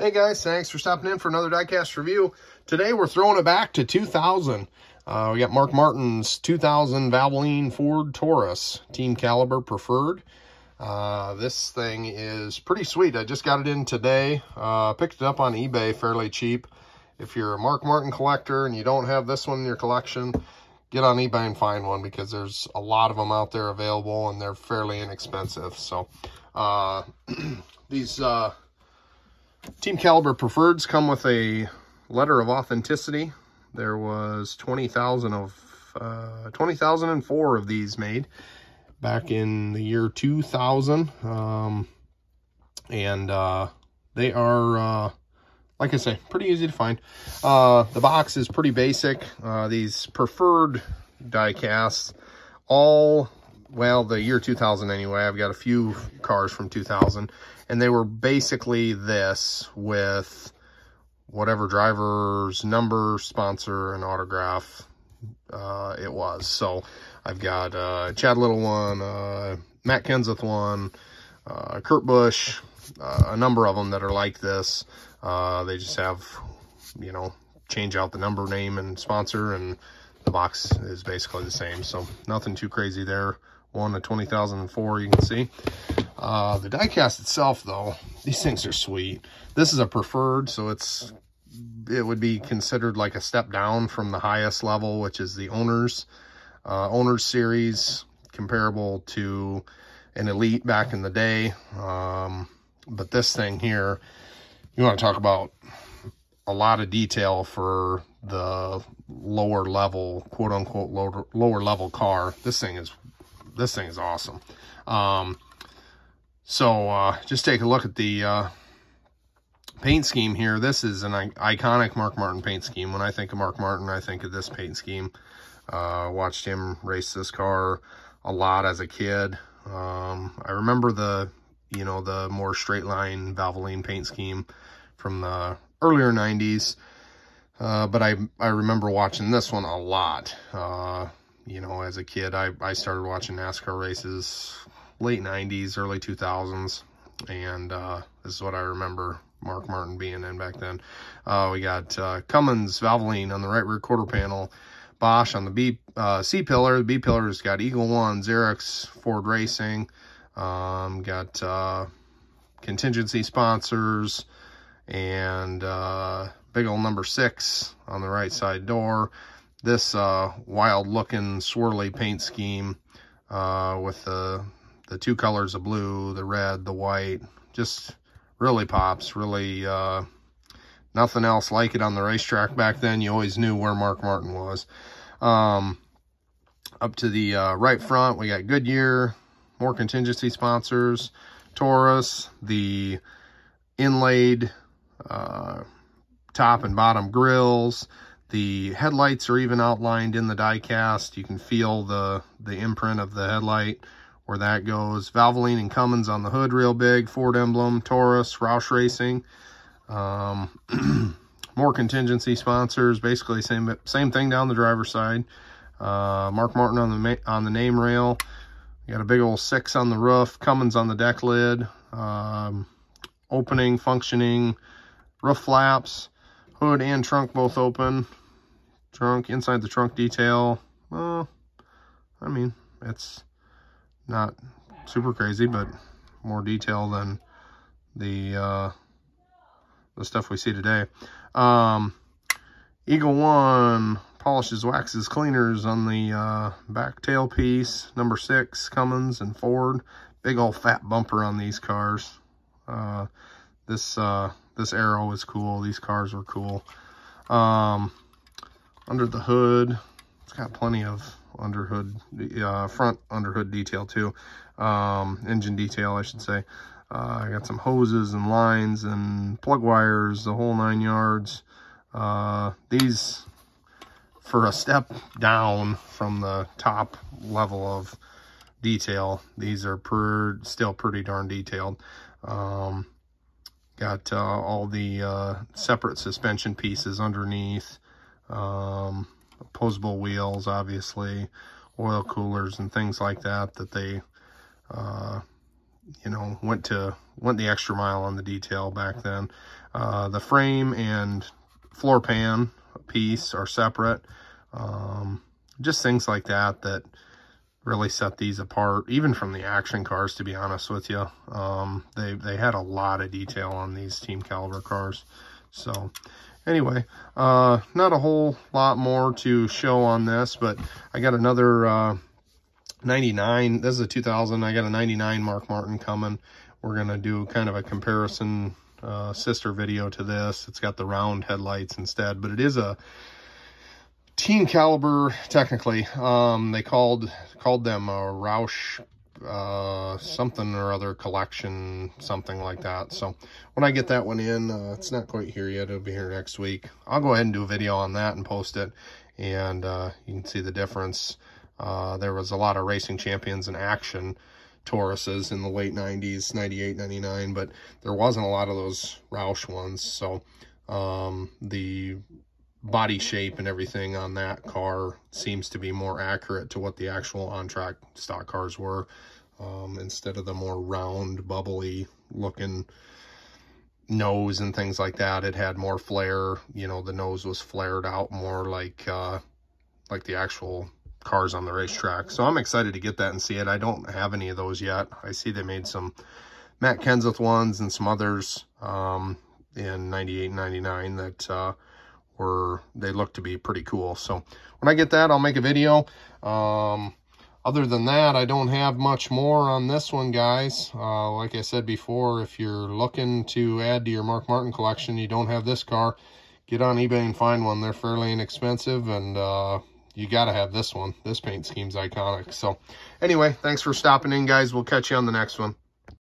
Hey guys, thanks for stopping in for another Diecast review. Today we're throwing it back to 2000. We got Mark Martin's 2000 Valvoline Ford Taurus, Team Caliber Preferred. This thing is pretty sweet. I just got it in today. Picked it up on eBay fairly cheap. If you're a Mark Martin collector and you don't have this one in your collection, get on eBay and find one because there's a lot of them out there available and they're fairly inexpensive. So these Team Caliber Preferreds come with a letter of authenticity. There was 20,004 of these made back in the year 2000. They are, like I say, pretty easy to find. The box is pretty basic. These preferred die casts, the year 2000 anyway. I've got a few cars from 2000. And they were basically this with whatever driver's number, sponsor, and autograph it was. So I've got Chad Little one, Matt Kenseth one, Kurt Busch, a number of them that are like this. They just have, change out the number, name, and sponsor, and the box is basically the same. So nothing too crazy there. One of 2004, you can see. The diecast itself, though, these things are sweet. This is a preferred, so it would be considered like a step down from the highest level, which is the owners series, comparable to an elite back in the day. But this thing here, you want to talk about a lot of detail for the lower level, quote unquote lower level car. This thing is awesome. Just take a look at the paint scheme here. This is an iconic Mark Martin paint scheme. When I think of Mark Martin, I think of this paint scheme. Watched him race this car a lot as a kid. I remember the more straight line Valvoline paint scheme from the earlier 90s. But I remember watching this one a lot. As a kid, I started watching NASCAR races late 90s, early 2000s, and this is what I remember Mark Martin being in back then. We got Cummins Valvoline on the right rear quarter panel, Bosch on the C-pillar. The B-pillar's got Eagle One, Xerox, Ford Racing, got contingency sponsors, and big old number 6 on the right side door. This wild looking swirly paint scheme with the two colors of blue, the red, the white, just really pops. Really nothing else like it on the racetrack back then. You always knew where Mark Martin was. Up to the right front, we got Goodyear, more contingency sponsors, Taurus, the inlaid top and bottom grills. The headlights are even outlined in the die-cast. You can feel the imprint of the headlight, where that goes. Valvoline and Cummins on the hood real big. Ford emblem, Taurus, Roush Racing. More contingency sponsors. Basically same thing down the driver's side. Mark Martin on the name rail. You got a big old 6 on the roof. Cummins on the deck lid. Opening, functioning roof flaps. Hood and trunk both open. Trunk, inside the trunk detail, well, I mean, it's not super crazy, but more detail than the stuff we see today. Eagle One polishes, waxes, cleaners on the back tailpiece. Number 6, Cummins and Ford. Big old fat bumper on these cars. This arrow is cool. These cars are cool. Under the hood, it's got plenty of front underhood detail too. Engine detail, I should say. I got some hoses and lines and plug wires, the whole 9 yards. These, for a step down from the top level of detail, these are still pretty darn detailed. Got all the separate suspension pieces underneath, opposable wheels, obviously, oil coolers and things like that they you know, went the extra mile on the detail back then. The frame and floor pan piece are separate. Just things like that that really set these apart, even from the action cars, to be honest with you. They had a lot of detail on these Team Caliber cars. So anyway, not a whole lot more to show on this, but I got another 99. This is a 2000. I got a 99 Mark Martin coming. We're gonna do kind of a comparison sister video to this. It's got the round headlights instead, but it is a Team Caliber technically. They called them a Roush something or other collection, something like that. So when I get that one in, it's not quite here yet. It'll be here next week. I'll go ahead and do a video on that and post it, and you can see the difference. There was a lot of Racing Champions and Action Tauruses in the late 90s, 98, 99, but there wasn't a lot of those Roush ones. So the body shape and everything on that car seems to be more accurate to what the actual on-track stock cars were, instead of the more round, bubbly looking nose and things like that. It had more flare. You know, the nose was flared out more like the actual cars on the racetrack. So I'm excited to get that and see it. I don't have any of those yet. I see they made some Matt Kenseth ones and some others in 98 and 99 that they look to be pretty cool. So when I get that, I'll make a video. Other than that, I don't have much more on this one, guys. Like I said before, if you're looking to add to your Mark Martin collection, you don't have this car, get on eBay and find one. They're fairly inexpensive, and you got to have this one. This paint scheme's iconic. So anyway, thanks for stopping in, guys. We'll catch you on the next one.